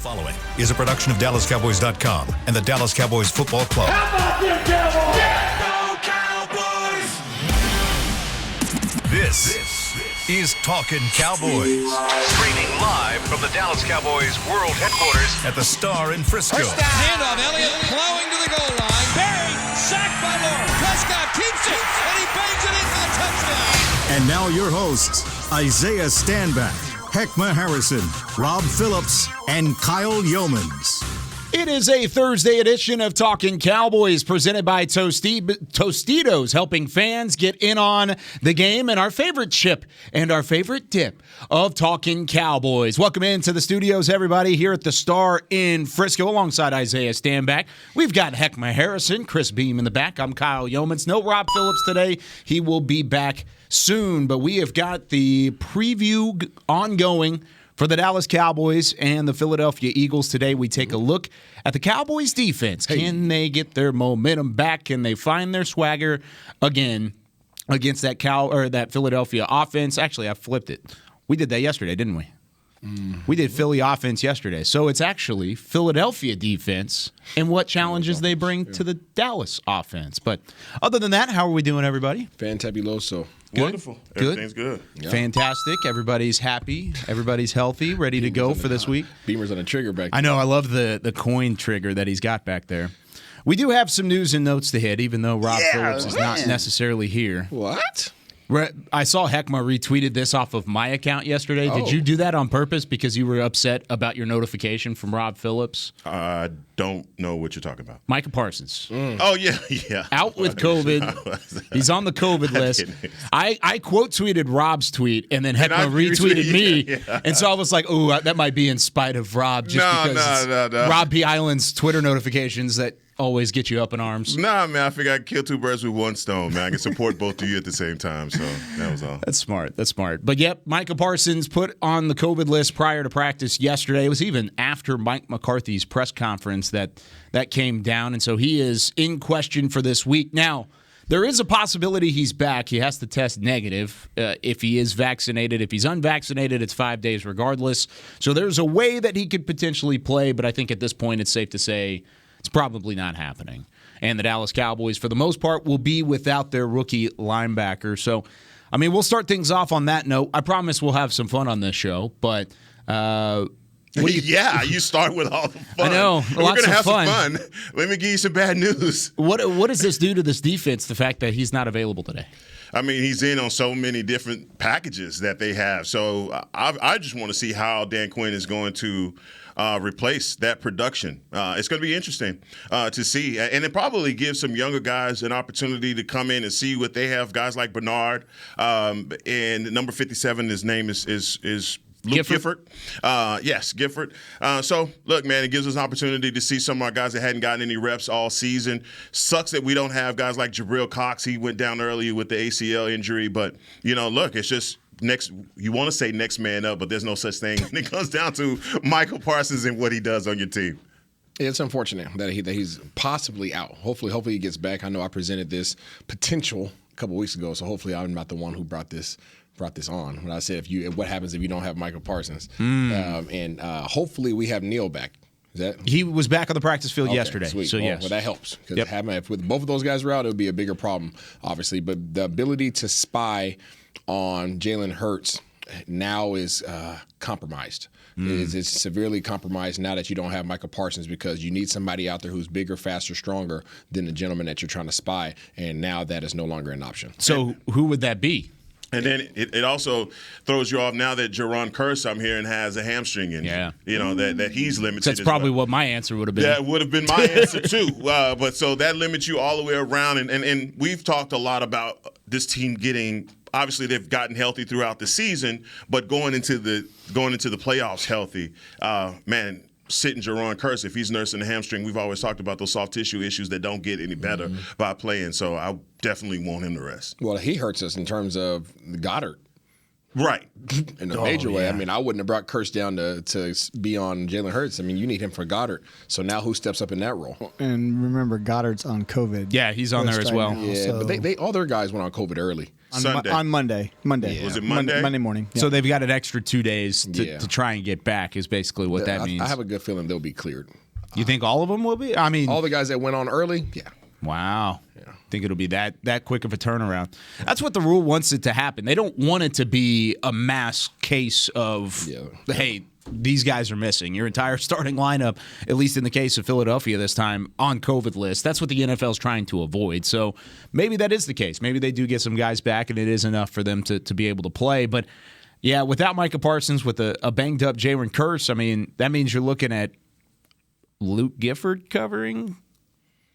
following is a production of DallasCowboys.com and the Dallas Cowboys Football Club. How about them Cowboys? Yeah, go Cowboys! This is Talkin Cowboys. Streaming live from the Dallas Cowboys World Headquarters at the Star in Frisco. Handoff, Elliott plowing to the goal line. Barry, sacked by Lawrence. Prescott keeps it, and he bangs it in for a touchdown. And now your hosts, Isaiah Stanback, Heckma Harrison, Rob Phillips, and Kyle Yeomans. It is a Thursday edition of Talkin Cowboys presented by Tostitos, helping fans get in on the game and our favorite chip and our favorite dip of Talkin Cowboys. Welcome into the studios, everybody, here at the Star in Frisco alongside Isaiah Stanback. We've got Heckma Harrison, Chris Beam in the back. I'm Kyle Yeomans. No Rob Phillips today. He will be back soon, but we have got the preview ongoing for the Dallas Cowboys and the Philadelphia Eagles. Today we take a look at the Cowboys defense. Can they get their momentum back? Can they find their swagger again against that Philadelphia offense? Actually, I flipped it. We did that yesterday, didn't we? We did Philly offense yesterday. So it's actually Philadelphia defense and what challenges they bring to the Dallas offense. But other than that, how are we doing, everybody? Fantabuloso. Good. Wonderful. Everything's good. Yeah. Fantastic. Everybody's happy. Everybody's healthy, ready to go for this week. Beamer's on a trigger back there. I know. I love the coin trigger that he's got back there. We do have some news and notes to hit, even though Rob Phillips is not necessarily here. What? I saw Heckma retweeted this off of my account yesterday. Did you do that on purpose because you were upset about your notification from Rob Phillips? I don't know what you're talking about. Micah Parsons. Oh, yeah. Out with COVID. He's on the COVID list. I quote tweeted Rob's tweet, and then Heckma retweeted me. Yeah. And so I was like, ooh, that might be in spite of Rob. No. Rob P. Island's Twitter notifications that always get you up in arms. Nah, man, I figured I'd kill two birds with one stone, man. I can support both of you at the same time, so that was all. That's smart. But, yep, Micah Parsons put on the COVID list prior to practice yesterday. It was even after Mike McCarthy's press conference that came down, and so he is in question for this week. Now, there is a possibility he's back. He has to test negative if he is vaccinated. If he's unvaccinated, it's 5 days regardless. So there's a way that he could potentially play, but I think at this point it's safe to say it's probably not happening. And the Dallas Cowboys, for the most part, will be without their rookie linebacker. So, I mean, we'll start things off on that note. I promise we'll have some fun on this show, but you start with all the fun. I know. We're going to have some fun. Let me give you some bad news. What does this do to this defense, the fact that he's not available today? I mean, he's in on so many different packages that they have. So I just want to see how Dan Quinn is going to replace that production. It's going to be interesting to see. And it probably gives some younger guys an opportunity to come in and see what they have. Guys like Bernard and number 57, his name is Luke Gifford. Yes, Gifford. So, look, man, it gives us an opportunity to see some of our guys that hadn't gotten any reps all season. Sucks that we don't have guys like Jabril Cox. He went down earlier with the ACL injury. But, look, it's just you want to say next man up, but there's no such thing. And it comes down to Michael Parsons and what he does on your team. It's unfortunate that he's possibly out. Hopefully he gets back. I know I presented this potential a couple weeks ago, so hopefully I'm not the one who brought this on when I said what happens if you don't have Michael Parsons. And hopefully we have Neal back. He was back on the practice field yesterday. Sweet. So yes. Well, that helps because if with both of those guys were out, it would be a bigger problem, obviously. But the ability to spy on Jalen Hurts now is compromised. It's severely compromised now that you don't have Michael Parsons because you need somebody out there who's bigger, faster, stronger than the gentleman that you're trying to spy, and now that is no longer an option. So who would that be? And then it also throws you off now that Jerron Kearse, I'm hearing, has a hamstring injury. Yeah. That he's limited. That's probably what my answer would have been. That would have been my answer, too. But so that limits you all the way around. And we've talked a lot about this team getting – obviously they've gotten healthy throughout the season, but going into the playoffs healthy, man – sitting Jerron Kearse, if he's nursing a hamstring, we've always talked about those soft tissue issues that don't get any better by playing. So I definitely want him to rest. Well, he hurts us in terms of Goddard. Right. In a major way. I mean, I wouldn't have brought Kearse down to be on Jalen Hurts. I mean, you need him for Goddard. So now who steps up in that role? And remember, Goddard's on COVID. Yeah, he's on there as well. Yeah, so. But all their guys went on COVID early. Sunday. On Monday. Yeah. Was it Monday? Monday morning. Yeah. So they've got an extra 2 days Yeah. to try and get back is basically what that means. I have a good feeling they'll be cleared. You think all of them will be? I mean, All the guys that went on early, yeah. wow. Think it'll be that quick of a turnaround. That's what the rule wants it to happen. They don't want it to be a mass case of, hey, these guys are missing. Your entire starting lineup, at least in the case of Philadelphia this time, on COVID list. That's what the NFL is trying to avoid. So maybe that is the case. Maybe they do get some guys back, and it is enough for them to be able to play. But, yeah, without Micah Parsons, with a banged-up Jalen Kearse, I mean, that means you're looking at Luke Gifford covering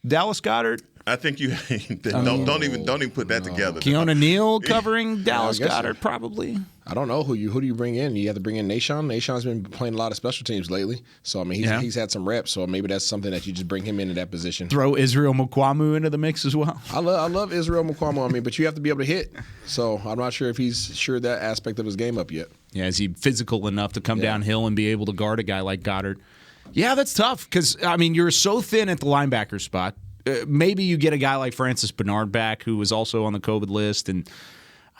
Dallas Goedert. I think you don't even put that together. Keona Neal covering Dallas guess Goedert, so. probably. I don't know who do you bring in. You have to bring in Nahshon. Nahshon's been playing a lot of special teams lately, so I mean he's had some reps. So maybe that's something that you just bring him into that position. Throw Israel Mukwamu into the mix as well. I love Israel Mukwamu. I mean, but you have to be able to hit. So I'm not sure if he's sure that aspect of his game up yet. Yeah, is he physical enough to come downhill and be able to guard a guy like Goddard? Yeah, that's tough because, I mean, you're so thin at the linebacker spot. Maybe you get a guy like Francis Bernard back, who was also on the COVID list, and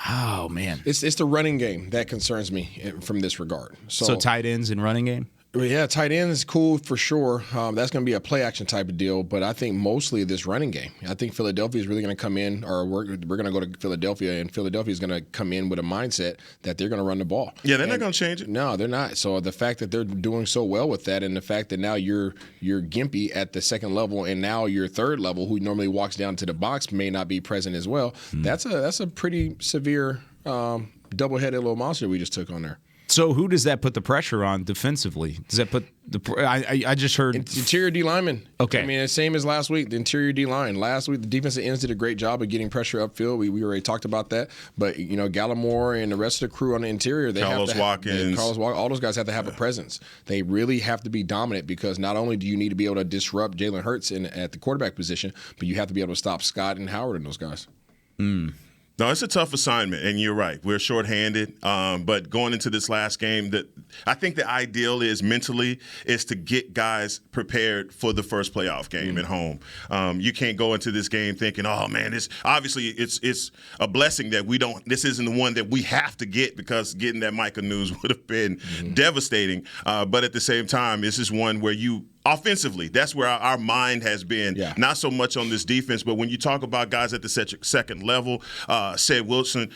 oh man, it's the running game that concerns me from this regard. So tight ends and running game. Yeah, tight end is cool for sure. That's going to be a play action type of deal, but I think mostly this running game. I think Philadelphia is really going to come in, or we're going to go to Philadelphia, and Philadelphia is going to come in with a mindset that they're going to run the ball. Yeah, they're not going to change it. No, they're not. So the fact that they're doing so well with that, and the fact that now you're gimpy at the second level, and now your third level, who normally walks down to the box, may not be present as well. That's a pretty severe double-headed little monster we just took on there. So who does that put the pressure on defensively? Does that put the I just heard interior D lineman. Okay, I mean the same as last week. The interior D line last week, the defensive ends did a great job of getting pressure upfield. We already talked about that. But Gallimore and the rest of the crew on the interior, they Carlos Watkins, all those guys have to have a presence. They really have to be dominant because not only do you need to be able to disrupt Jalen Hurts at the quarterback position, but you have to be able to stop Scott and Howard and those guys. No, it's a tough assignment, and you're right. We're shorthanded, but going into this last game, I think the ideal is mentally is to get guys prepared for the first playoff game at home. You can't go into this game thinking, "Oh man, it's a blessing that we don't. This isn't the one that we have to get because getting that Micah news would have been devastating." But at the same time, this is one where you. Offensively, that's where our mind has been, not so much on this defense, but when you talk about guys at the second level, Wilson,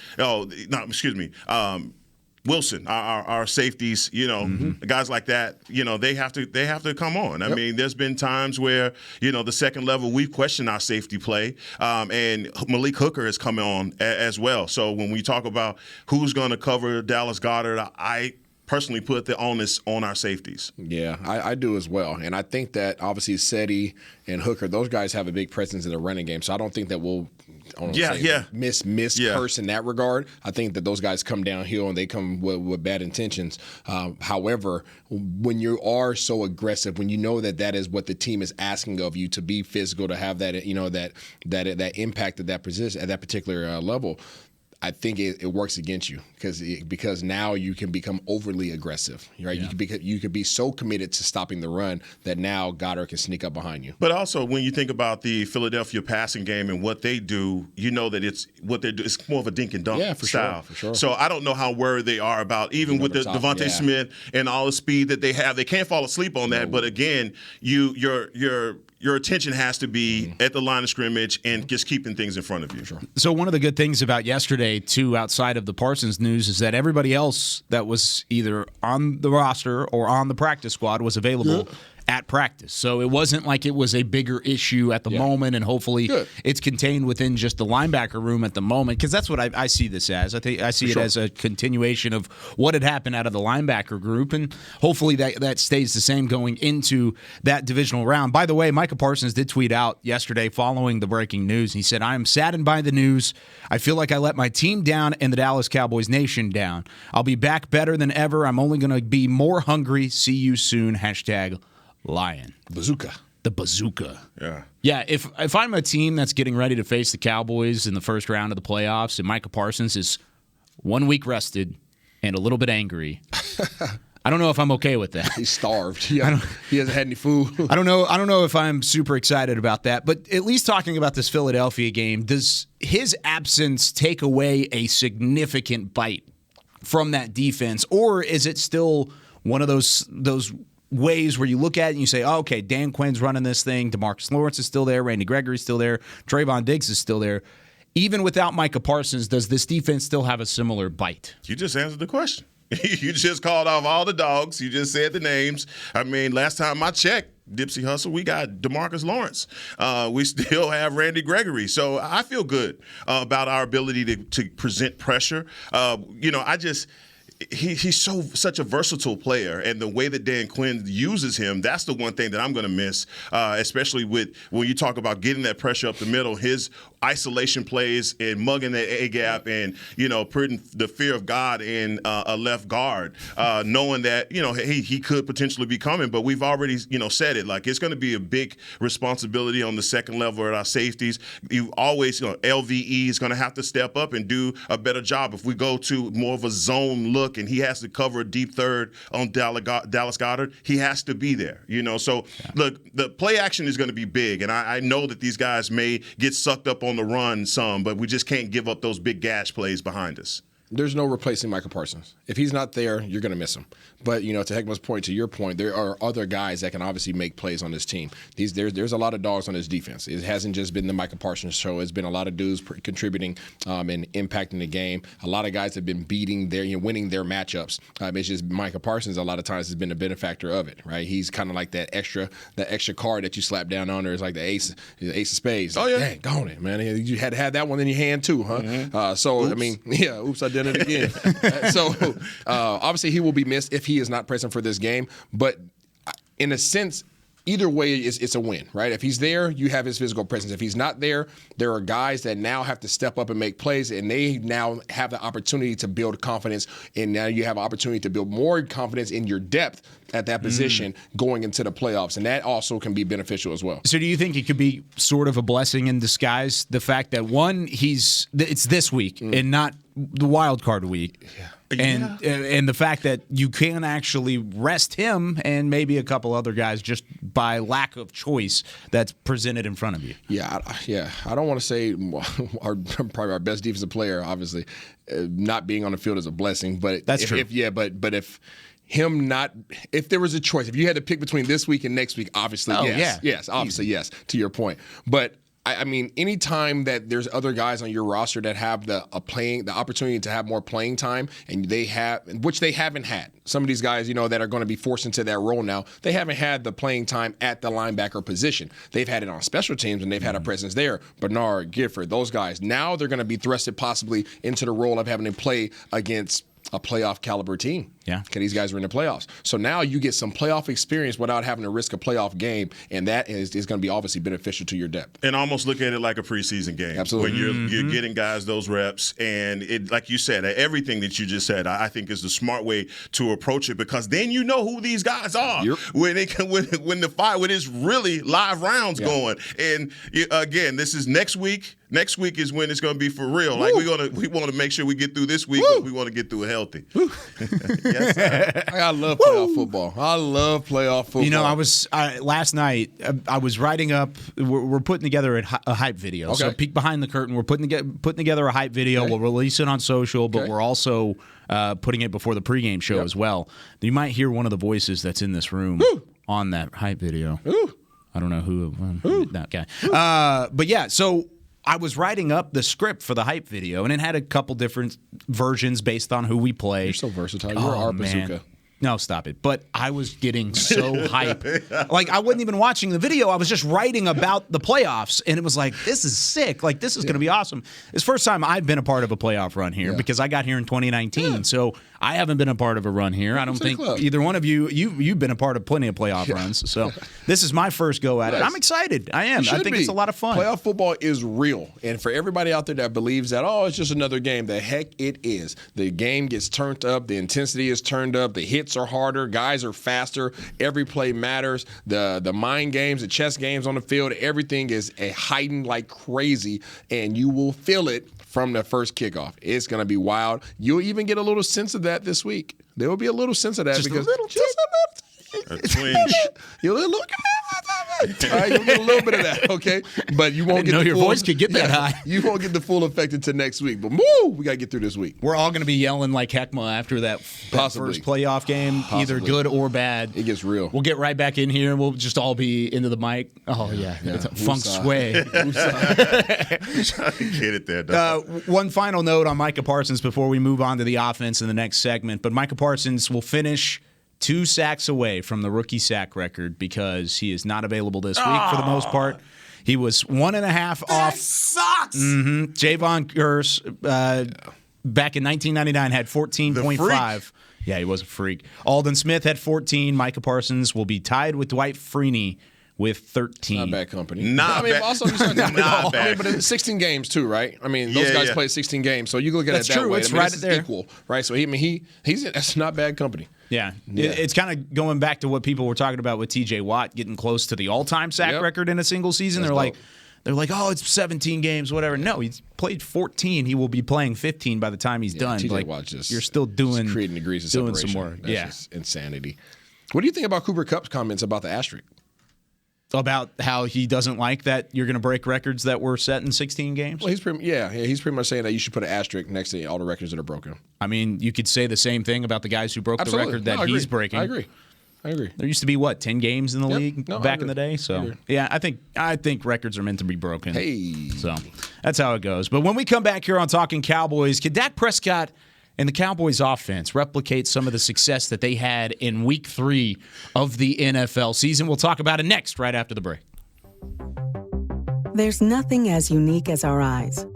Wilson, our safeties, guys like that, they have to come on. I mean, there's been times where, the second level, we've questioned our safety play, and Malik Hooker has come on as well. So when we talk about who's going to cover Dallas Goedert, I personally put the onus on our safeties. Yeah, I do as well. And I think that obviously Seti and Hooker, those guys have a big presence in the running game. So I don't think that we'll miss Kearse in that regard. I think that those guys come downhill and they come with bad intentions. However, when you are so aggressive, when you know that is what the team is asking of you, to be physical, to have that that impact at that position, at that particular level, I think it works against you because now you can become overly aggressive, right? Yeah. You could be so committed to stopping the run that now Goddard can sneak up behind you. But also, when you think about the Philadelphia passing game and what they do, that it's what they do. It's more of a dink and dunk style. For sure. So I don't know how worried they are about even with the Devontae Smith and all the speed that they have. They can't fall asleep on that. But again, your attention has to be at the line of scrimmage and just keeping things in front of you. Sure. So one of the good things about yesterday, too, outside of the Parsons news, is that everybody else that was either on the roster or on the practice squad was available at practice. So it wasn't like it was a bigger issue at the moment, and hopefully it's contained within just the linebacker room at the moment, because that's what I see this as. I see it as a continuation of what had happened out of the linebacker group, and hopefully that stays the same going into that divisional round. By the way, Micah Parsons did tweet out yesterday following the breaking news. He said, "I am saddened by the news. I feel like I let my team down and the Dallas Cowboys nation down. I'll be back better than ever. I'm only going to be more hungry. See you soon. #Lion." Bazooka. The bazooka. Yeah. Yeah, if I'm a team that's getting ready to face the Cowboys in the first round of the playoffs and Micah Parsons is 1 week rested and a little bit angry, I don't know if I'm okay with that. He's starved. He hasn't had any food. I don't know if I'm super excited about that. But at least talking about this Philadelphia game, does his absence take away a significant bite from that defense, or is it still one of those ways where you look at it and you say, oh, okay, Dan Quinn's running this thing, DeMarcus Lawrence is still there, Randy Gregory's still there, Trayvon Diggs is still there. Even without Micah Parsons, does this defense still have a similar bite? You just answered the question. You just called off all the dogs. You just said the names. I mean, last time I checked, Dipsy Hustle, we got DeMarcus Lawrence. We still have Randy Gregory. So I feel good about our ability to present pressure. He's such a versatile player, and the way that Dan Quinn uses him, that's the one thing that I'm going to miss, especially when you talk about getting that pressure up the middle. His isolation plays and mugging the A gap, and putting the fear of God in a left guard, knowing that he could potentially be coming. But we've already said it, like it's going to be a big responsibility on the second level at our safeties. You always LVE is going to have to step up and do a better job. If we go to more of a zone look, and he has to cover a deep third on Dallas Goedert, he has to be there. So look, the play action is going to be big, and I know that these guys may get sucked up on the run some, but we just can't give up those big gash plays behind us. There's no replacing Micah Parsons. If he's not there, you're going to miss him. But, to Heckman's point, to your point, there are other guys that can obviously make plays on this team. There's a lot of dogs on this defense. It hasn't just been the Micah Parsons show. It's been a lot of dudes contributing and impacting the game. A lot of guys have been beating winning their matchups. It's just Micah Parsons a lot of times has been a benefactor of it, right? He's kind of like that extra card that you slap down on there. It's like the ace of spades. Oh, yeah. Dang, go on it, man. You had to have that one in your hand too, huh? Mm-hmm. Oops, I did it again. So obviously he will be missed if he is not present for this game. But in a sense, either way, it's a win, right? If he's there, you have his physical presence. If he's not there, there are guys that now have to step up and make plays, and they now have the opportunity to build confidence, and now you have an opportunity to build more confidence in your depth at that position going into the playoffs, and that also can be beneficial as well. So do you think it could be sort of a blessing in disguise, the fact that, one, it's this week and not the wild card week, and the fact that you can actually rest him and maybe a couple other guys just by lack of choice that's presented in front of you? Yeah. I don't want to say probably our best defensive player, obviously, not being on the field is a blessing, but that's true. If there was a choice, if you had to pick between this week and next week, obviously, yes, obviously, yes, to your point. But I mean, anytime that there's other guys on your roster that have the opportunity to have more playing time, and which they haven't had. Some of these guys, that are going to be forced into that role now, they haven't had the playing time at the linebacker position. They've had it on special teams, and they've had a presence there. Bernard, Gifford, those guys. Now they're going to be thrusted possibly into the role of having to play against a playoff caliber team. Yeah. Because these guys are in the playoffs. So now you get some playoff experience without having to risk a playoff game, and that is going to be obviously beneficial to your depth. And almost look at it like a preseason game. Absolutely. When you're getting guys those reps, and it, like you said, everything that you just said, I think is the smart way to approach it, because then you know who these guys are when it's really live rounds going. And again, this is next week. Next week is when it's going to be for real. Like we want to make sure we get through this week, but we want to get through it healthy. Yes, sir. I love playoff football. I love playoff football. Last night I was writing up. We're putting together a hype video. Okay. So peek behind the curtain. We're putting together a hype video. Okay. We'll release it on social, but we're also putting it before the pregame show as well. You might hear one of the voices that's in this room on that hype video. I don't know who that guy. But yeah, so I was writing up the script for the hype video, and it had a couple different versions based on who we play. You're so versatile. You're our bazooka. No, stop it. But I was getting so hype. Like, I wasn't even watching the video. I was just writing about the playoffs, and it was like, this is sick. Like, this is going to be awesome. It's the first time I've been a part of a playoff run here because I got here in 2019. So I haven't been a part of a run here. I don't think either one of you've been a part of plenty of playoff runs. So this is my first go at it. I'm excited. I am. I think it's a lot of fun. Playoff football is real. And for everybody out there that believes that, it's just another game, the heck it is. The game gets turned up. The intensity is turned up. The hits are harder. Guys are faster. Every play matters. The mind games, the chess games on the field, everything is heightened like crazy, and you will feel it from the first kickoff. It's going to be wild. You'll even get a little sense of that this week. There will be a little sense of that because A twinge. you'll look. All right, you'll get a little bit of that, okay? But you won't get the your full, voice could get that high. You won't get the full effect until next week. But we got to get through this week. We're all going to be yelling like Heckma after that Possibly. first playoff game, either good or bad. It gets real. We'll get right back in here, and we'll just all be into the mic. Oh, yeah. It's a funk sway. Get it there, dog. One final note on Micah Parsons before we move on to the offense in the next segment. But Micah Parsons will finish 2 sacks away from the rookie sack record because he is not available this week for the most part. He was 1.5 off. That sucks. Javon Curse back in 1999 had 14.5. Yeah, he was a freak. Alden Smith had 14. Micah Parsons will be tied with Dwight Freeney with 13. Not bad company. Not bad. Also, you start thinking, Not bad. but it's 16 games too, right? I mean, those guys played 16 games, so you look at That's it that true. way. It's I mean, right this there. is equal, right? So he's that's not bad company. Yeah. It's kind of going back to what people were talking about with TJ Watt getting close to the all-time sack record in a single season. That's They're like, oh, it's 17 games, whatever. No, he's played 14. He will be playing 15 by the time he's done. TJ Watt just you're still doing creating degrees of doing separation. some work. That's just insanity. What do you think about Cooper Kupp's comments about the asterisk? About how he doesn't like that you're going to break records that were set in 16 games? Well, he's pretty much saying that you should put an asterisk next to all the records that are broken. I mean, you could say the same thing about the guys who broke Absolutely. the record that No, I he's agree. breaking. I agree. There There used to be 10 games in the league No, I back agree. in the day. So yeah, I think records are meant to be broken. Hey. So that's how it goes. But when we come back here on Talking Cowboys, can Dak Prescott and the Cowboys offense replicate some of the success that they had in week 3 of the NFL season? We'll talk about it next, right after the break. There's nothing as unique as our eyes,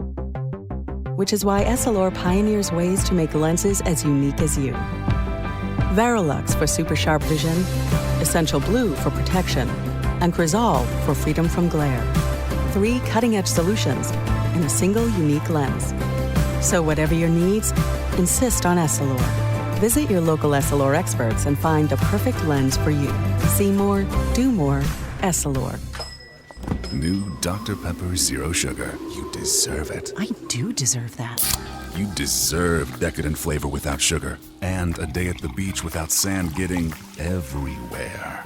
which is why Essilor pioneers ways to make lenses as unique as you. Verilux for super sharp vision, Essential Blue for protection, and Crizal for freedom from glare. 3 cutting-edge solutions in a single unique lens. So whatever your needs, insist on Essilor. Visit your local Essilor experts and find the perfect lens for you. See more, do more, Essilor. New Dr. Pepper Zero Sugar. You deserve it. I do deserve that. You deserve decadent flavor without sugar. And a day at the beach without sand getting everywhere.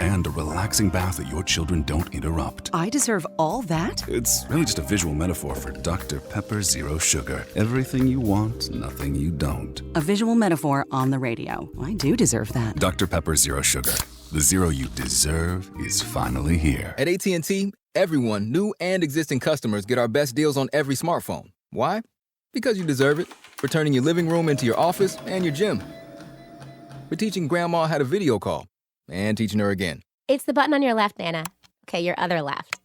And a relaxing bath that your children don't interrupt. I deserve all that? It's really just a visual metaphor for Dr. Pepper Zero Sugar. Everything you want, nothing you don't. A visual metaphor on the radio. I do deserve that. Dr. Pepper Zero Sugar. The zero you deserve is finally here. At AT&T, everyone, new and existing customers, get our best deals on every smartphone. Why? Because you deserve it. For turning your living room into your office and your gym. For teaching grandma how to video call. And teaching her again. It's the button on your left, Nana. Okay, your other left.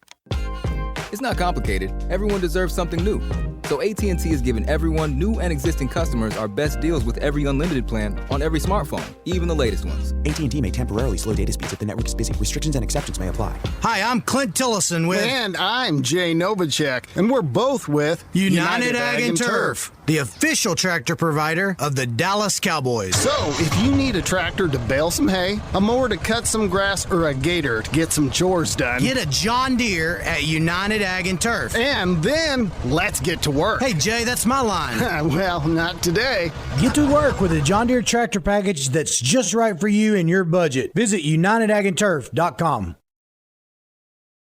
It's not complicated. Everyone deserves something new. So AT&T is giving everyone, new and existing customers, our best deals with every unlimited plan on every smartphone, even the latest ones. AT&T may temporarily slow data speeds if the network is busy. Restrictions and exceptions may apply. Hi, I'm Clint Tillison with... And I'm Jay Novacek, and we're both with... United Ag and Turf, the official tractor provider of the Dallas Cowboys. So, if you need a tractor to bale some hay, a mower to cut some grass, or a gator to get some chores done... Get a John Deere at United Ag and Turf. And then, let's get to work. Hey, Jay, that's my line. Well, not today. Get to work with a John Deere tractor package that's just right for you and your budget. Visit UnitedAgAndTurf.com.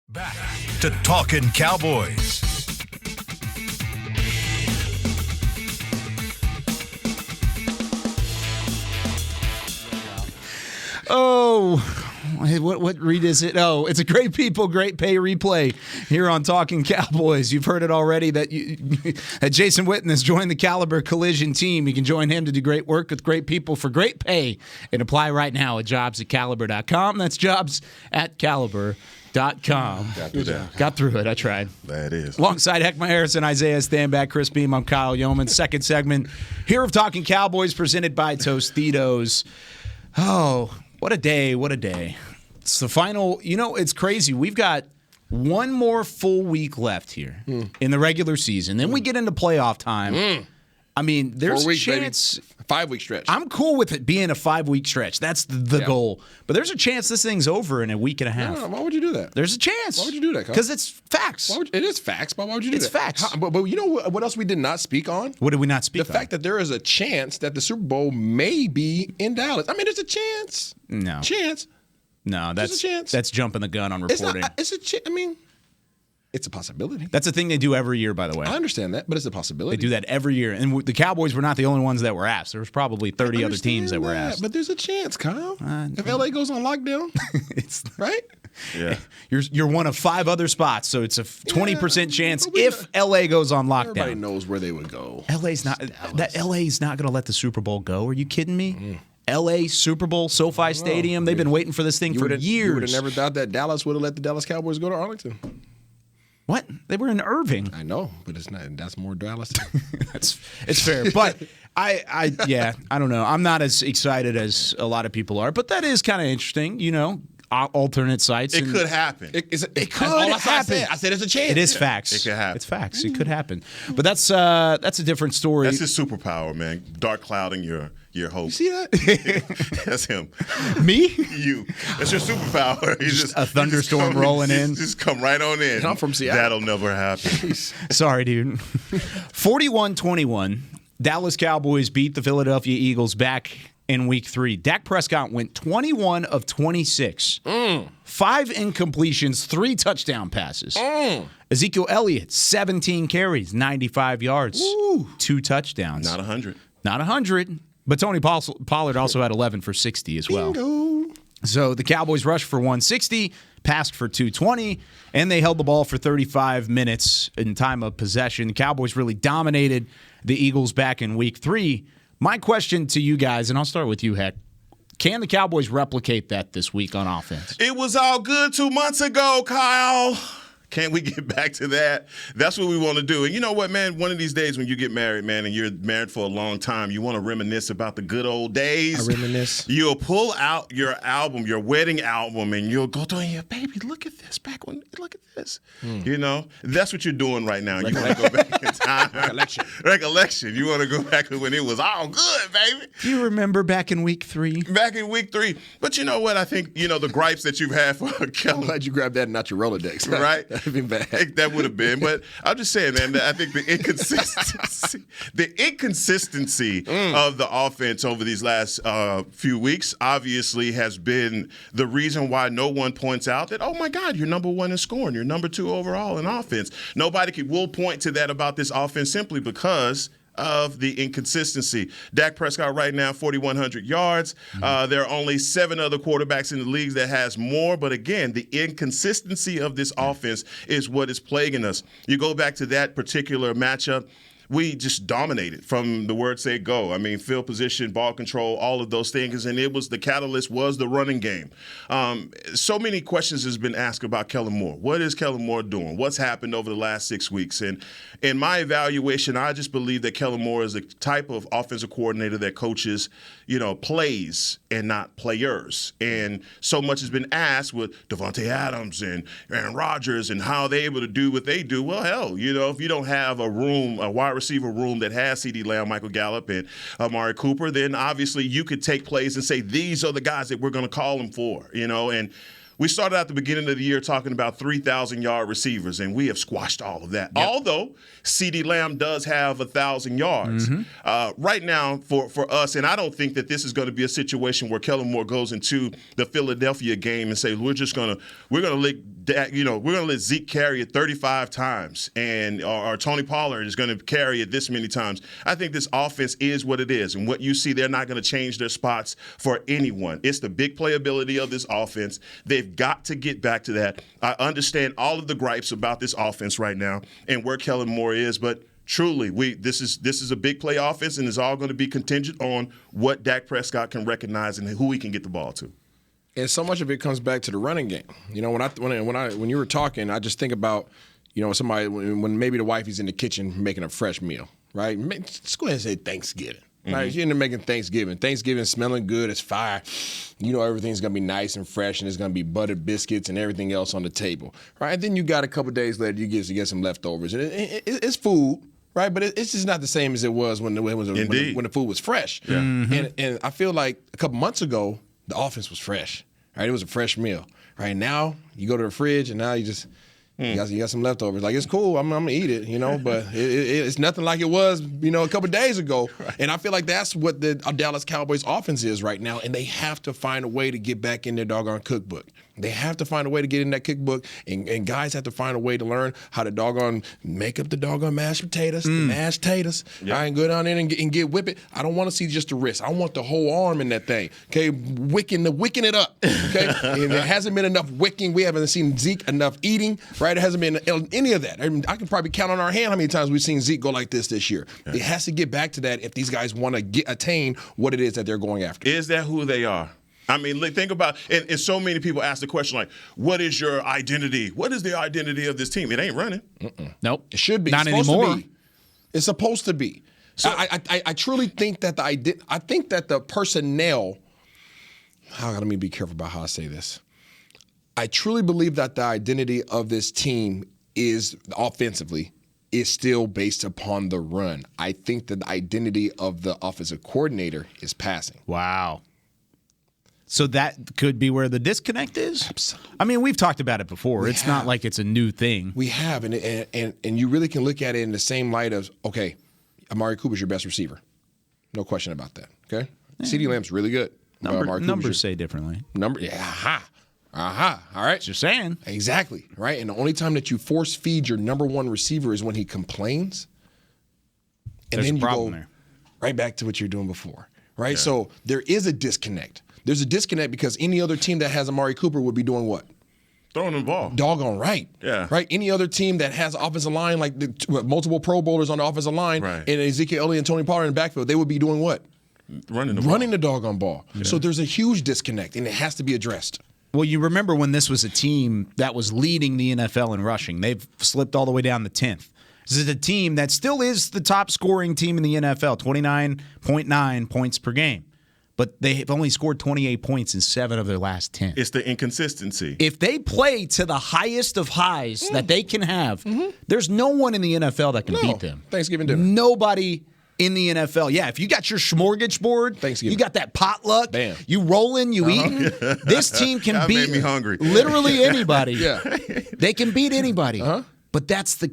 Back to Talkin' Cowboys. Oh, what read is it? Oh, it's a Great People, Great Pay replay here on Talking Cowboys. You've heard it already that that Jason Witten has joined the Caliber Collision team. You can join him to do great work with great people for great pay and apply right now at jobs@caliber.com. That's jobs@caliber.com. Got through it. I tried. That is. Alongside Heckma Harrison, Isaiah Stanback, Chris Beam, I'm Kyle Yeoman. Second segment here of Talking Cowboys presented by Tostitos. Oh, what a day. What a day. It's the final. You know, it's crazy. We've got one more full week left here in the regular season. Then we get into playoff time. I mean, there's 4 weeks, a chance. baby. 5-week stretch. I'm cool with it being a 5-week stretch. That's the goal. But there's a chance this thing's over in a week and a half. No, why would you do that? There's a chance. Why would you do that? Because it's facts. It is facts, but why would you do that? It's facts. But you know what else we did not speak on? What did we not speak on? The fact that there is a chance that the Super Bowl may be in Dallas. I mean, there's a chance. No. Chance. No, that's a chance. That's jumping the gun on reporting. It's a chance. I mean, it's a possibility. That's a thing they do every year, by the way. I understand that, but it's a possibility. They do that every year. And the Cowboys were not the only ones that were asked. There was probably 30 other teams that were asked. But there's a chance, Kyle. If LA goes on lockdown, it's right? Yeah. You're one of 5 other spots, so it's a 20% chance if LA goes on lockdown. Everybody knows where they would go. LA's not going to let the Super Bowl go. Are you kidding me? LA Super Bowl, SoFi Stadium. They've been waiting for this thing for years. You would have never thought that Dallas would have let the Dallas Cowboys go to Arlington. What? They were in Irving. I know, but it's not. That's more Dallas. It's fair, but I don't know. I'm not as excited as a lot of people are, but that is kind of interesting. You know, alternate sites. It could happen. It could happen. I said it's a chance. It is facts. It could happen. It's facts. It could happen. But that's a different story. That's his superpower, man. Dark clouding your hope. You see that? That's him. Me? You. That's your superpower. Just a thunderstorm rolling in. Just come right on in. And I'm from Seattle. That'll never happen. Sorry, dude. 41-21. Dallas Cowboys beat the Philadelphia Eagles back in Week 3. Dak Prescott went 21 of 26. 5 incompletions, 3 touchdown passes. Ezekiel Elliott, 17 carries, 95 yards, 2 touchdowns. Not 100. Not 100. But Tony Pollard also had 11 for 60 as well. Bingo. So the Cowboys rushed for 160, passed for 220, and they held the ball for 35 minutes in time of possession. The Cowboys really dominated the Eagles back in Week 3. My question to you guys, and I'll start with you, Heck. Can the Cowboys replicate that this week on offense? It was all good 2 months ago, Kyle. Can't we get back to that? That's what we want to do. And you know what, man? One of these days when you get married, man, and you're married for a long time, you want to reminisce about the good old days. I reminisce. You'll pull out your album, your wedding album, and you'll go through and you, baby, look at this. Look at this. You know, that's what you're doing right now. You want to go back in time. Recollection. You want to go back to when it was all good, baby. Do you remember back in Week 3? Back in Week 3. But you know what? I think, you know, the gripes that you've had for Kellen. I'm glad you grabbed that and not your Rolodex. Right? That would have been bad. That would have been. But I'm just saying, man, I think the inconsistency of the offense over these last few weeks obviously has been the reason why no one points out that, oh, my God, you're number 1 in scoring. You're number 2 overall in offense. Nobody will point to that about this offense simply because of the inconsistency. Dak Prescott right now, 4,100 yards. There are only 7 other quarterbacks in the league that has more. But again, the inconsistency of this offense is what is plaguing us. You go back to that particular matchup, we just dominated from the word say go. I mean, field position, ball control, all of those things. And it was the catalyst was the running game. So many questions has been asked about Kellen Moore. What is Kellen Moore doing? What's happened over the last 6 weeks? And in my evaluation, I just believe that Kellen Moore is the type of offensive coordinator that coaches, you know, plays and not players. And so much has been asked with Devontae Adams and Aaron Rodgers and how they're able to do what they do. Well, hell, you know, if you don't have a wide receiver room that has CeeDee Lamb, Michael Gallup, and Amari Cooper, then obviously you could take plays and say, these are the guys that we're going to call them for, you know. And we started at the beginning of the year talking about 3,000-yard receivers, and we have squashed all of that. Yep. Although CeeDee Lamb does have 1,000 yards. Right now for us, and I don't think that this is going to be a situation where Kellen Moore goes into the Philadelphia game and say, we're going to let Zeke carry it 35 times, and or Tony Pollard is going to carry it this many times. I think this offense is what it is, and what you see, they're not going to change their spots for anyone. It's the big playability of this offense. They've got to get back to that. I understand all of the gripes about this offense right now and where Kellen Moore is, but truly, this is a big play offense, and it's all going to be contingent on what Dak Prescott can recognize and who he can get the ball to. And so much of it comes back to the running game. You know, when you were talking, I just think about, you know, somebody when maybe the wife is in the kitchen making a fresh meal, right? Just go ahead and say Thanksgiving. Right, you're into making Thanksgiving. Thanksgiving smelling good, it's fire. You know everything's gonna be nice and fresh, and there's gonna be buttered biscuits and everything else on the table, right? And then you got a couple days later, you get some leftovers, and it's food, right? But it's just not the same as it was when the food was fresh. Yeah. And I feel like a couple months ago, the offense was fresh, right? It was a fresh meal. Right now, you go to the fridge and now you just you got some leftovers. Like, it's cool, I'm gonna eat it, but it's nothing like it was, a couple days ago. Right. And I feel like that's what the Dallas Cowboys offense is right now. And they have to find a way to get back in their doggone cookbook. They have to find a way to get in that cookbook, and guys have to find a way to learn how to doggone make up the doggone mashed potatoes, the mashed taters. Yep. I can go down there and get whip it. I don't want to see just the wrist. I want the whole arm in that thing. Okay, wicking it up. Okay, and there hasn't been enough wicking. We haven't seen Zeke enough eating. Right, there hasn't been any of that. I can probably count on our hand how many times we've seen Zeke go like this year. Yeah. It has to get back to that if these guys want to attain what it is that they're going after. Is that who they are? I mean, think about, and so many people ask the question like, what is your identity? What is the identity of this team? It ain't running. Nope. It should be. Not anymore. It's supposed to be. So I truly think that I think that the personnel, let me be careful about how I say this. I truly believe that the identity of this team is offensively is still based upon the run. I think that the identity of the offensive coordinator is passing. Wow. So that could be where the disconnect is? Absolutely. I mean, we've talked about it before. It's not like it's a new thing. We have, and you really can look at it in the same light of, okay, Amari Cooper's your best receiver. No question about that, okay? Yeah. CeeDee Lamb's really good. Numbers say differently. All right. Just saying. Exactly, right? And the only time that you force feed your number one receiver is when he complains. And There's then a you problem go there. right back to what you're doing before, right? Yeah. So there is a disconnect. There's a disconnect because any other team that has Amari Cooper would be doing what? Throwing the ball. Doggone right. Yeah. Right? Any other team that has offensive line, like multiple Pro Bowlers on the offensive line, and Ezekiel Elliott and Tony Pollard in the backfield, they would be doing what? Running the doggone ball. Yeah. So there's a huge disconnect, and it has to be addressed. Well, you remember when this was a team that was leading the NFL in rushing. They've slipped all the way down to 10th. This is a team that still is the top scoring team in the NFL, 29.9 points per game. But they've only scored 28 points in 7 of their last 10. It's the inconsistency. If they play to the highest of highs that they can have, there's no one in the NFL that can beat them. Thanksgiving dinner. Nobody in the NFL. Yeah, if you got your smorgasbord, Thanksgiving. You got that potluck, Bam. You rolling, you eating, this team can that beat made me hungry. Literally anybody. Yeah. They can beat anybody. But that's the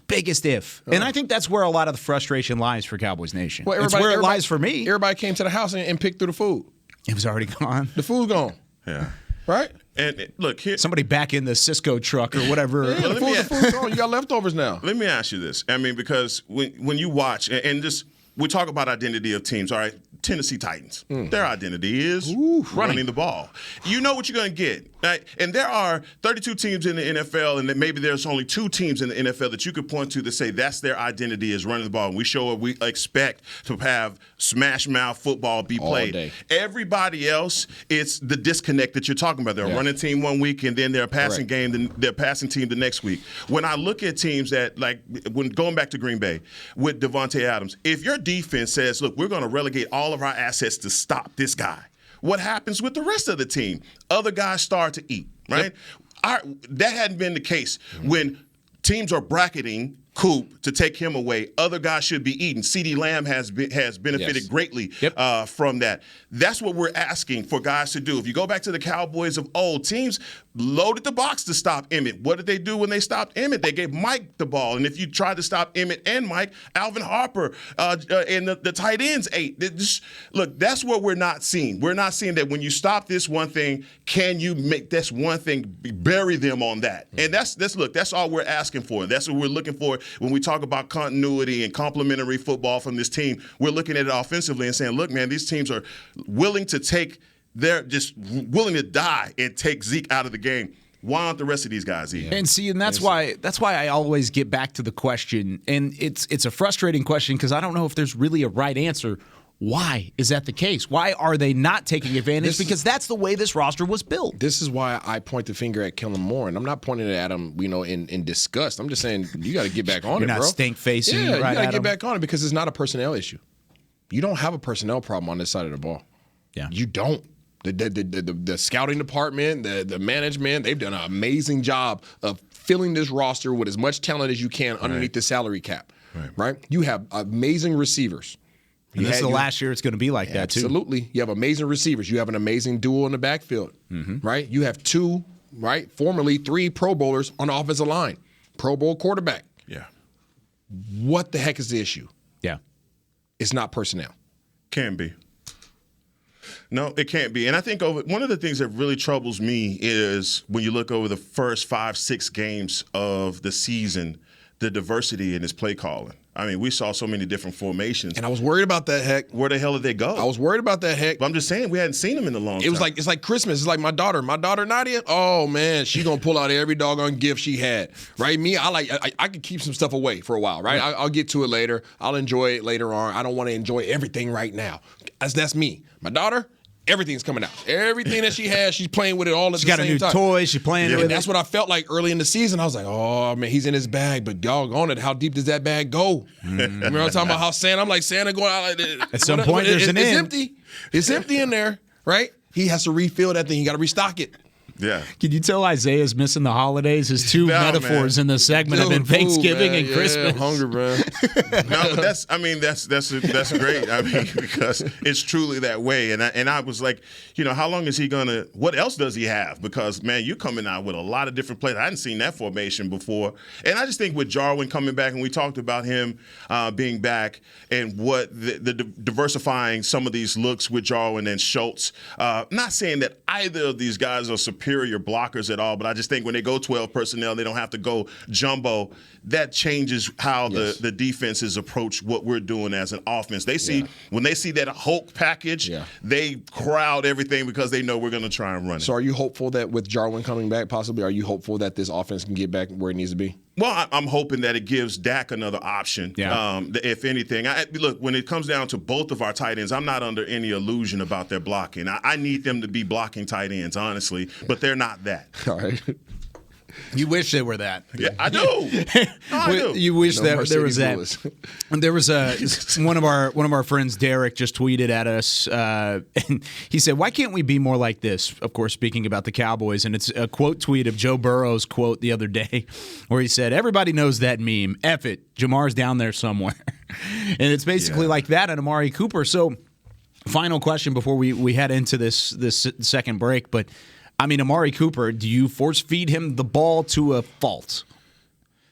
biggest if. And I think that's where a lot of the frustration lies for Cowboys Nation. Well, it's where it lies for me. Everybody came to the house and picked through the food. It was already gone. The food's gone. Yeah. Right? And look, here, somebody back in the Cisco truck or whatever. Yeah, the food's gone. You got leftovers now. Let me ask you this. I mean, because when you watch, and just we talk about identity of teams, all right? Tennessee Titans. Their identity is running the ball. You know what you're going to get. Right? And there are 32 teams in the NFL, and maybe there's only 2 teams in the NFL that you could point to that say that's their identity is running the ball. And we show what we expect to have smash mouth football be played. All day. Everybody else, it's the disconnect that you're talking about. They're a running team one week, and then they're a passing game, then they're a passing team the next week. When I look at teams that, like, when going back to Green Bay with Devontae Adams, if your defense says, look, we're going to relegate all of our assets to stop this guy, what happens with the rest of the team? Other guys start to eat, right? That hadn't been the case when teams are bracketing Coop to take him away. Other guys should be eating. CeeDee Lamb has benefited greatly from that. That's what we're asking for guys to do. If you go back to the Cowboys of old, teams loaded the box to stop Emmett. What did they do when they stopped Emmett? They gave Mike the ball. And if you tried to stop Emmett and Mike, Alvin Harper and the tight ends ate. Look, that's what we're not seeing. We're not seeing that when you stop this one thing, can you make this one thing, bury them on that? And that's all we're asking for. That's what we're looking for. When we talk about continuity and complementary football from this team, we're looking at it offensively and saying, look, man, these teams are willing to willing to die and take Zeke out of the game. Why aren't the rest of these guys eating? And that's why I always get back to the question, and it's a frustrating question because I don't know if there's really a right answer. Why is that the case? Why are they not taking advantage? Because that's the way this roster was built. This is why I point the finger at Kellen Moore, and I'm not pointing it at him, in disgust. I'm just saying you got to get back on You're it, bro. not stink-facing you got to at get back on it because it's not a personnel issue. You don't have a personnel problem on this side of the ball. Yeah, you don't. The scouting department, the management, they've done an amazing job of filling this roster with as much talent as you can underneath the salary cap. right? You have amazing receivers. And this is the last year it's going to be like that, too. Absolutely. You have amazing receivers. You have an amazing duo in the backfield, right? You have 2, right, formerly 3 Pro Bowlers on the offensive line. Pro Bowl quarterback. Yeah. What the heck is the issue? Yeah. It's not personnel. Can be. No, it can't be. And I think one of the things that really troubles me is when you look over the first 5-6 games of the season, the diversity in his play calling. I mean, we saw so many different formations. And I was worried about that, Heck. Where the hell did they go? I was worried about that, Heck. But I'm just saying, we hadn't seen them in a long time. It's like Christmas. It's like my daughter Nadia. Oh man, she gonna pull out every doggone gift she had. Right? Me, I could keep some stuff away for a while. Right? Yeah. I'll get to it later. I'll enjoy it later on. I don't want to enjoy everything right now. That's me. My daughter. Everything's coming out. Everything that she has, she's playing with it all at the same time. She's got a new toy. She's playing with it. That's what I felt like early in the season. I was like, oh, man, he's in his bag. But doggone it, how deep does that bag go? Remember I was talking about how I'm like Santa going out like this. At some point, there's an end. It's empty. It's empty in there, right? He has to refill that thing. He got to restock it. Yeah. Can you tell Isaiah's missing the holidays? His 2 metaphors in the segment have been Thanksgiving and Christmas. I'm hungry, bro. No, but that's great. I mean, because it's truly that way. And I was like, how long is he gonna? What else does he have? Because man, you're coming out with a lot of different players. I hadn't seen that formation before. And I just think with Jarwin coming back, and we talked about him being back, and what the diversifying some of these looks with Jarwin and Schultz. Not saying that either of these guys are superior blockers at all, but I just think when they go 12 personnel, they don't have to go jumbo. That changes how the defenses approach what we're doing as an offense. They see when they see that Hulk package, they crowd everything because they know we're going to try and run it. So are you hopeful that with Jarwin coming back, possibly, are you hopeful that this offense can get back where it needs to be? Well, I'm hoping that it gives Dak another option. Yeah. If anything, look, when it comes down to both of our tight ends, I'm not under any illusion about their blocking. I need them to be blocking tight ends, honestly, but they're not that. All right. You wish they were that. Yeah, I do. I do. You wish there was that. And there was one of our friends, Derek, just tweeted at us, and he said, "Why can't we be more like this?" Of course, speaking about the Cowboys, and it's a quote tweet of Joe Burrow's quote the other day, where he said, "Everybody knows that meme. F it, Jamar's down there somewhere," and it's basically like that on Amari Cooper. So, final question before we head into this second break, but. I mean, Amari Cooper, do you force feed him the ball to a fault?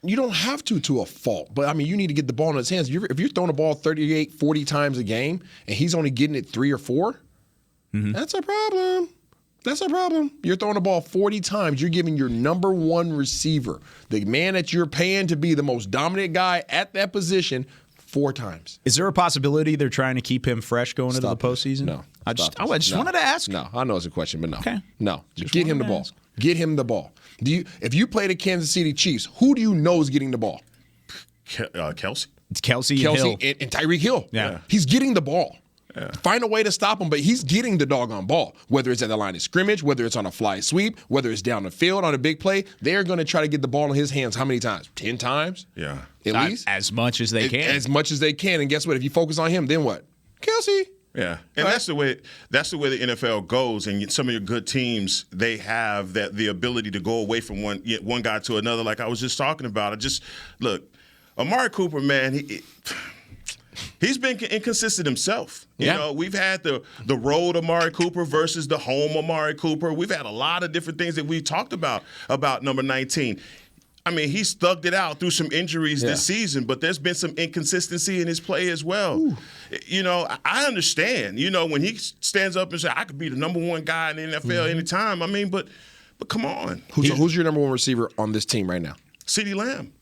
You don't have to a fault. But, I mean, you need to get the ball in his hands. If you're throwing the ball 38, 40 times a game and he's only getting it 3 or 4, that's a problem. That's a problem. You're throwing the ball 40 times. You're giving your number one receiver, the man that you're paying to be the most dominant guy at that position, 4 times. Is there a possibility they're trying to keep him fresh going into the postseason? No. I just wanted to ask. No, I know it's a question, but no. Okay. No. Get him the ball. Get him the ball. If you play the Kansas City Chiefs, who do you know is getting the ball? Kelsey. It's Kelsey Hill. and Tyreek Hill. Yeah. He's getting the ball. Yeah. Find a way to stop him, but he's getting the doggone ball. Whether it's at the line of scrimmage, whether it's on a fly sweep, whether it's down the field on a big play, they're going to try to get the ball in his hands how many times? 10 times? Yeah. At least? As much as they can. As much as they can. And guess what? If you focus on him, then what? Kelsey. Yeah, and that's the way the NFL goes. And some of your good teams, they have the ability to go away from one guy to another. Like I was just talking about. Look, Amari Cooper, man, he's been inconsistent himself. You know, we've had the road Amari Cooper versus the home Amari Cooper. We've had a lot of different things that we talked about number 19. I mean, he's thugged it out through some injuries this season, but there's been some inconsistency in his play as well. Ooh. You know, I understand. You know, when he stands up and says, I could be the number one guy in the NFL anytime. I mean, but come on. Who's your number one receiver on this team right now? CeeDee Lamb.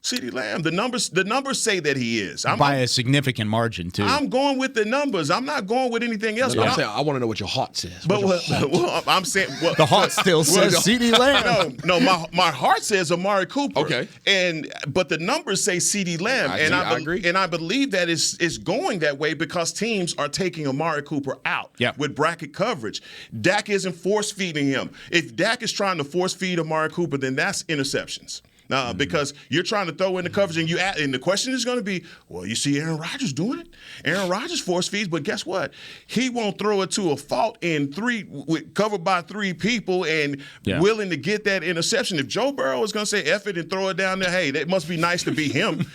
CeeDee Lamb. The numbers say that he is. By a significant margin, too. I'm going with the numbers. I'm not going with anything else. No, I'm saying I want to know what your heart says. But I'm saying the heart still says CeeDee Lamb. No, my heart says Amari Cooper. Okay. But the numbers say CeeDee Lamb. I agree. And I believe that is going that way because teams are taking Amari Cooper out with bracket coverage. Dak isn't force feeding him. If Dak is trying to force feed Amari Cooper, then that's interceptions. because you're trying to throw in the coverage, and the question is going to be, well, you see Aaron Rodgers doing it. Aaron Rodgers force feeds, but guess what? He won't throw it to a fault in covered by 3 people and willing to get that interception. If Joe Burrow is going to say F it and throw it down there, hey, that must be nice to be him,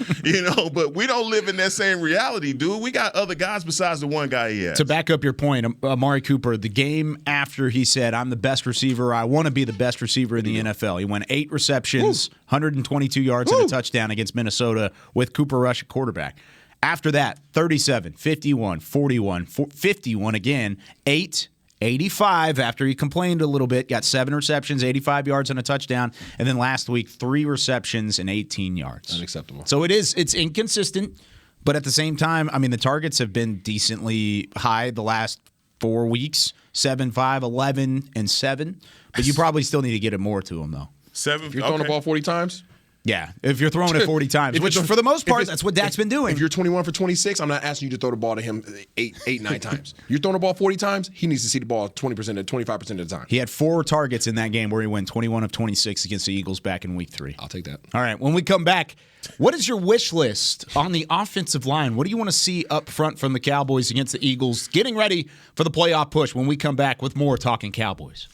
But we don't live in that same reality, dude. We got other guys besides the one guy he has. To back up your point, Amari Cooper, the game after he said, I'm the best receiver, I want to be the best receiver in the NFL. He went 8 receptions, 122 yards and a touchdown against Minnesota with Cooper Rush at quarterback. After that, 37, 51, 41, 51 again, 8, 85 after he complained a little bit, got 7 receptions, 85 yards and a touchdown, and then last week 3 receptions and 18 yards. Unacceptable. So it's inconsistent, but at the same time, I mean, the targets have been decently high the last 4 weeks, 7, 5, 11, and 7, but you probably still need to get it more to him, though. 7. If you're throwing the ball 40 times? Yeah, if you're throwing it 40 times, which for the most part, that's what Dak's been doing. If you're 21 for 26, I'm not asking you to throw the ball to him 9 times. You're throwing the ball 40 times, he needs to see the ball 20% to 25% of the time. He had 4 targets in that game where he went 21 of 26 against the Eagles back in week 3. I'll take that. All right, when we come back, what is your wish list on the offensive line? What do you want to see up front from the Cowboys against the Eagles, getting ready for the playoff push when we come back with more Talking Cowboys?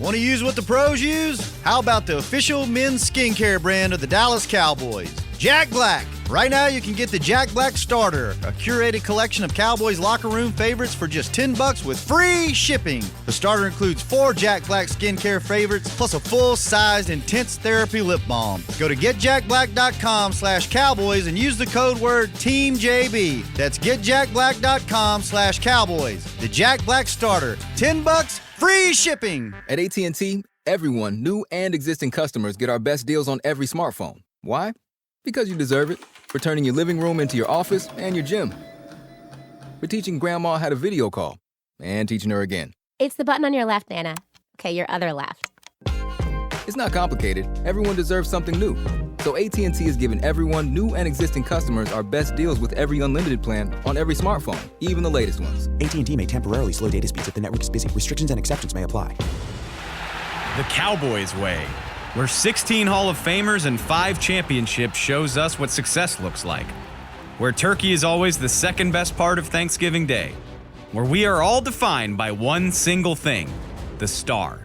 Want to use what the pros use? How about the official men's skincare brand of the Dallas Cowboys, Jack Black? Right now, you can get the Jack Black Starter, a curated collection of Cowboys locker room favorites for just $10 with free shipping. The starter includes 4 Jack Black skincare favorites plus a full-sized intense therapy lip balm. Go to getjackblack.com/Cowboys and use the code word TEAMJB. That's getjackblack.com/Cowboys. The Jack Black Starter, $10, free shipping. At AT&T, everyone, new and existing customers, get our best deals on every smartphone. Why? Because you deserve it. For turning your living room into your office and your gym. For teaching Grandma how to video call and teaching her again. It's the button on your left, Nana. Okay, your other left. It's not complicated. Everyone deserves something new. So AT&T is giving everyone, new and existing customers, our best deals with every unlimited plan on every smartphone, even the latest ones. AT&T may temporarily slow data speeds if the network is busy. Restrictions and exceptions may apply. The Cowboys way, where 16 Hall of Famers and 5 championships shows us what success looks like. Where turkey is always the second best part of Thanksgiving Day. Where we are all defined by one single thing, the star.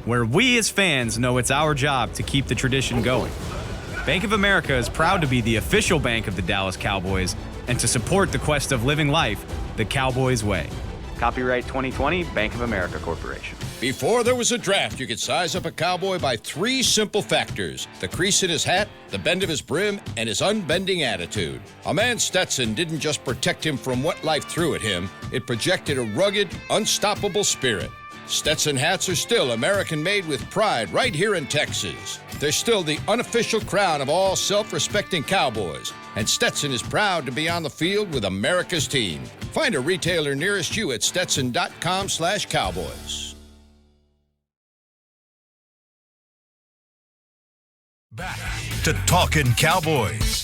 Where we as fans know it's our job to keep the tradition going. Bank of America is proud to be the official bank of the Dallas Cowboys and to support the quest of living life the Cowboys way. Copyright 2020, Bank of America Corporation. Before there was a draft, you could size up a cowboy by 3 simple factors: the crease in his hat, the bend of his brim, and his unbending attitude. A man Stetson didn't just protect him from what life threw at him, it projected a rugged, unstoppable spirit. Stetson hats are still American-made with pride right here in Texas. They're still the unofficial crown of all self-respecting cowboys, and Stetson is proud to be on the field with America's team. Find a retailer nearest you at stetson.com/cowboys. Back to Talkin' Cowboys.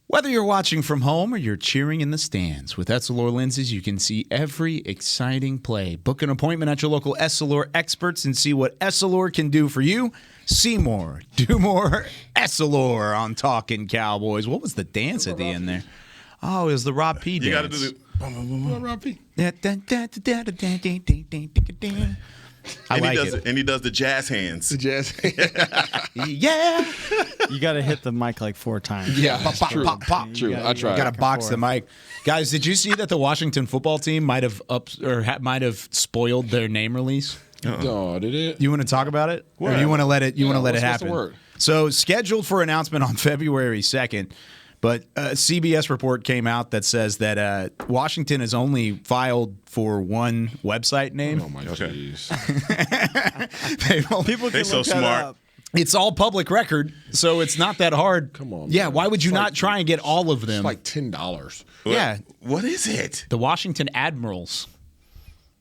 Whether you're watching from home or you're cheering in the stands, with Essilor lenses, you can see every exciting play. Book an appointment at your local Essilor experts and see what Essilor can do for you. See more, do more, Essilor on Talkin' Cowboys. What was the dance at the end there? Oh, it was the Rob P. dance. You got to do the Rob P. I like it. And he does the jazz hands. The jazz Yeah. You got to hit the mic like 4 times. Yeah, pop, pop, true. pop, pop. True. I tried. Got to box the mic. Guys, did you see that the Washington football team might have might have spoiled their name release? Oh, did it? You want to talk about it? What? Or you want to let it? You want to let it what's happen? the word? So scheduled for announcement on February 2nd, but a CBS report came out that says that Washington has only filed for one website name. Oh my jeez! People can They so look that smart. up. It's all public record, so it's not that hard. Come on, yeah. man. Why would you It's not like- try and get all of them? It's like $10. Yeah. What is it? The Washington Admirals.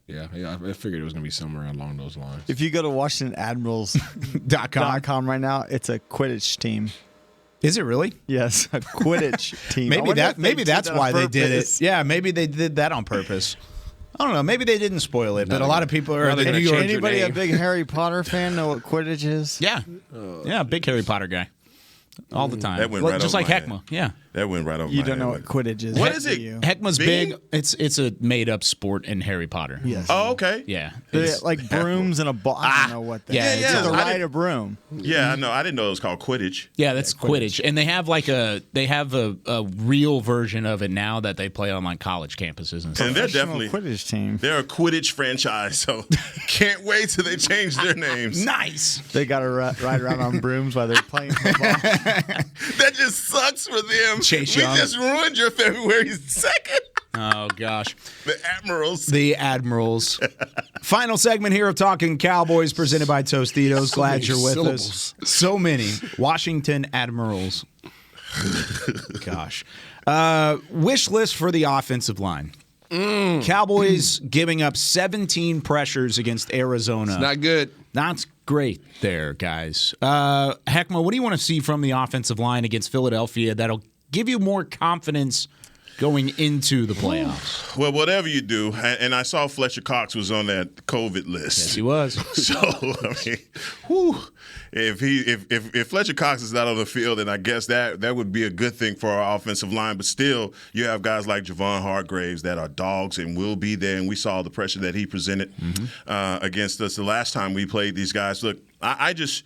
Yeah, I figured it was gonna be somewhere along those lines. If you go to WashingtonAdmirals.com right now, it's a Quidditch team. Is it really? Yes, a Quidditch team. Maybe that's why they did it. Yeah, maybe they did that on purpose. I don't know. Maybe they didn't spoil it, but a lot of people are. Anybody a big Harry Potter fan know what Quidditch is? Yeah, yeah, big Harry Potter guy. All the time. That went right just over like my Heckma. head. Yeah. That went right over You my don't head. know what Quidditch is. What is it? Heckma's big. It's a made up sport in Harry Potter. Yes. Oh, okay. Yeah. They're like brooms and a ball. I don't know what they Yeah, It's to ride a broom. Yeah, I know. I didn't know it was called Quidditch. Yeah, that's Quidditch. And they have like a real version of it now that they play on like college campuses and stuff. And they're definitely Quidditch team. They're a Quidditch franchise, so can't wait till they change their names. Nice. They got to ride around on brooms while they're playing football. That just sucks for them. Chase we Young. just ruined your February 2nd. Oh, gosh. The Admirals. Final segment here of Talking Cowboys presented by Tostitos. So Glad many you're with syllables. us. So many. Washington Admirals. Gosh. Wish list for the offensive line. Cowboys giving up 17 pressures against Arizona. It's not good. That's great there, guys. Heckma, what do you want to see from the offensive line against Philadelphia that'll give you more confidence going into the playoffs? Well, whatever you do, and I saw Fletcher Cox was on that COVID list. Yes, he was. So, I mean, whew, if Fletcher Cox is not on the field, then I guess that would be a good thing for our offensive line. But still, you have guys like Javon Hargraves that are dogs and will be there, and we saw the pressure that he presented against us the last time we played these guys. Look, I just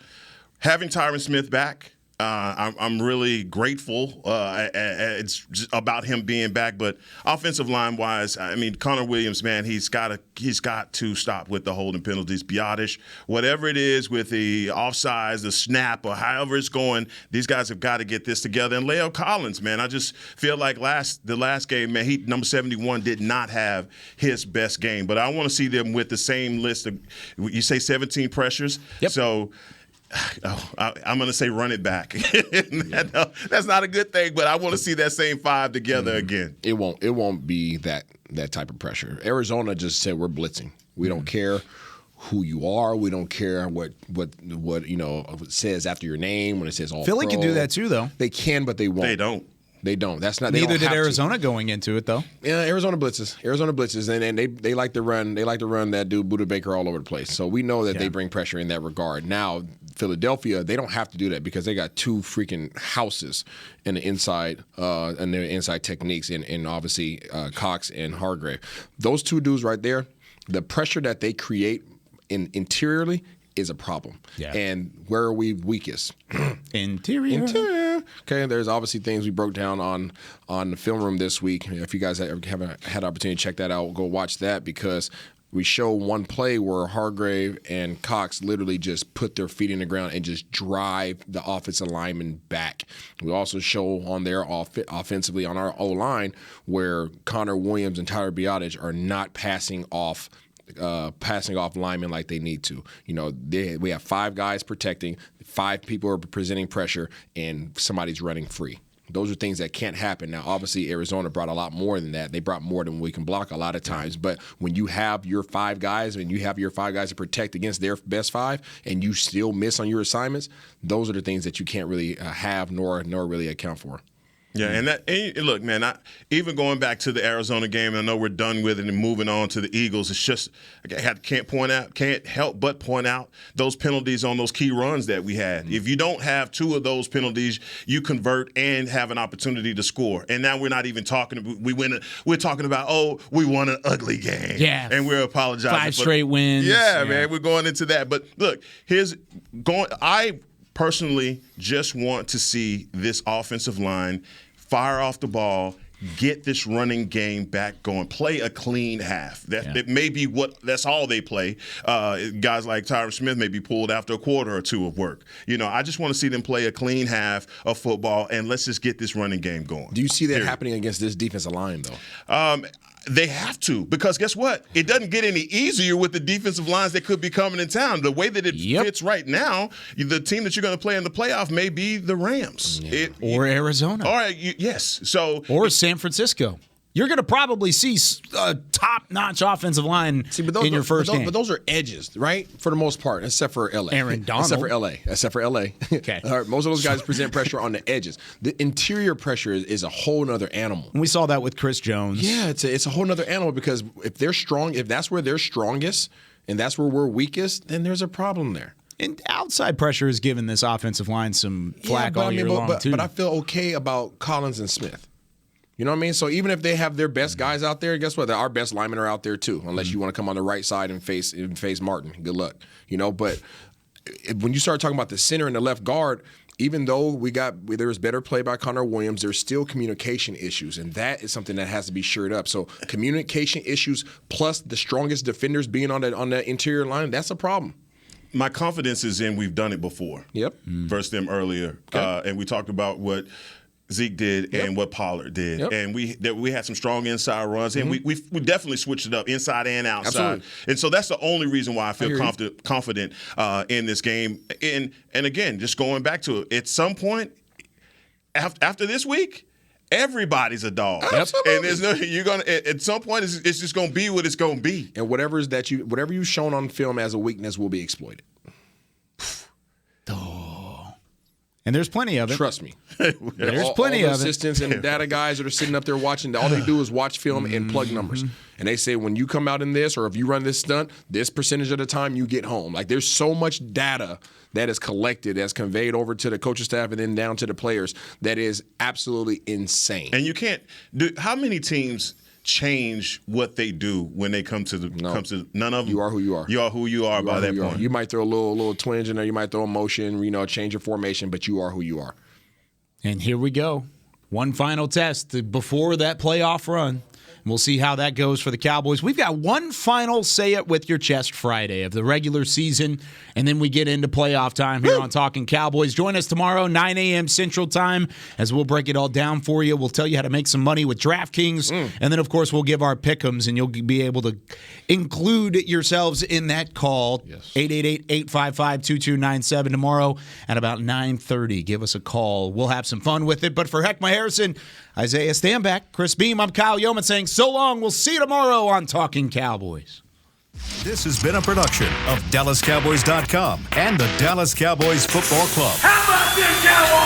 having Tyron Smith back. I'm really grateful. It's just about him being back, but offensive line wise, I mean, Connor Williams, man, he's got to stop with the holding penalties. Biotish, whatever it is with the offsides, the snap, or however it's going, these guys have got to get this together. And Leo Collins, man, I just feel like the last game, man, number 71 did not have his best game, but I want to see them with the same list of, you say 17 pressures, Yep. So. I'm going to say run it back. That's not a good thing, but I want to see that same five together again. It won't be that type of pressure. Arizona just said we're blitzing. We don't care who you are. We don't care what it says after your name when it says all Philly pro. can do that too, though. They can, but they won't. They don't. They don't. That's not. Neither did Arizona going into it, though. Yeah, Arizona blitzes, and they like to run. They like to run that dude Buda Baker all over the place. So we know that they bring pressure in that regard. Now Philadelphia, they don't have to do that because they got two freaking houses in the inside and their inside techniques, and obviously Cox and Hargrave. Those two dudes right there, the pressure that they create interiorly is a problem. Yeah. And where are we weakest? Interior. Okay, there's obviously things we broke down on the film room this week. If you guys haven't had the opportunity to check that out, go watch that because we show one play where Hargrave and Cox literally just put their feet in the ground and just drive the offensive lineman back. We also show on there offensively on our O-line where Connor Williams and Tyler Biotish are not passing off linemen like they need to. You know, we have 5 guys protecting, 5 people are presenting pressure, and somebody's running free. Those are things that can't happen. Now, obviously, Arizona brought a lot more than that. They brought more than we can block a lot of times. But when you have your 5 guys and you have your 5 guys to protect against their best 5 and you still miss on your assignments, those are the things that you can't really have nor really account for. Yeah, and look, man, even going back to the Arizona game, I know we're done with it and moving on to the Eagles. It's just can't help but point out those penalties on those key runs that we had. If you don't have 2 of those penalties, you convert and have an opportunity to score. And now we're not even talking. We're talking about we won an ugly game. Yeah, and we're apologizing. 5 straight wins. Yeah, man, we're going into that. But look, I personally just want to see this offensive line fire off the ball, get this running game back going, play a clean half. That may be that's all they play. Guys like Tyron Smith may be pulled after a quarter or 2 of work. You know, I just want to see them play a clean half of football, and let's just get this running game going. Do you see that happening against this defensive line, though? They have to, because guess what? It doesn't get any easier with the defensive lines that could be coming in town. The way that it fits right now, the team that you're going to play in the playoff may be the Rams. Or Arizona. All right, yes. So or San Francisco. you're going to probably see a top-notch offensive line in your first game. But those are edges, right? For the most part, except for LA. Aaron Donald. Except for LA. Okay. All right, most of those guys present pressure on the edges. The interior pressure is a whole nother animal. And we saw that with Chris Jones. Yeah, it's a whole nother animal because if they're strong, if that's where they're strongest and that's where we're weakest, then there's a problem there. And outside pressure has given this offensive line some flack all year long, too. But I feel okay about Collins and Smith. You know what I mean? So even if they have their best guys out there, guess what? Our best linemen are out there too. Unless you want to come on the right side and face Martin. Good luck. But when you start talking about the center and the left guard, even though there's better play by Connor Williams, there's still communication issues, and that is something that has to be shored up. So communication issues plus the strongest defenders being on the interior line, that's a problem. My confidence is in we've done it before. Yep. Versus them earlier, and we talked about what Zeke did and what Pollard did, and we had some strong inside runs, and we definitely switched it up inside and outside. Absolutely. And so that's the only reason why I feel confident in this game. And again, just going back to it, at some point after this week, everybody's a dog. Absolutely. And there's no at some point it's just gonna be what it's gonna be. And whatever you've shown on film as a weakness will be exploited. And there's plenty of it. Trust me. There's plenty of it. Assistants and data guys that are sitting up there watching, all they do is watch film and plug numbers. And they say, when you come out in this, or if you run this stunt, this percentage of the time you get home. Like, there's so much data that is collected, that's conveyed over to the coaching staff and then down to the players, that is absolutely insane. And you can't do. How many teams change what they do when they come to none of them? You are who you are. You are who you are by that point. You might throw a little twinge in there. You might throw a motion, change your formation, but you are who you are. And here we go. One final test before that playoff run. We'll see how that goes for the Cowboys. We've got one final Say It With Your Chest Friday of the regular season, and then we get into playoff time here on Talkin' Cowboys. Join us tomorrow, 9 a.m. Central Time, as we'll break it all down for you. We'll tell you how to make some money with DraftKings, and then, of course, we'll give our pick'ems, and you'll be able to include yourselves in that call. Yes. 888-855-2297 tomorrow at about 9:30. Give us a call. We'll have some fun with it. But for Heckma Harrison, Isaiah Stanback, Chris Beam, I'm Kyle Yeoman saying so long. We'll see you tomorrow on Talkin' Cowboys. This has been a production of DallasCowboys.com and the Dallas Cowboys Football Club. How about this, Cowboys?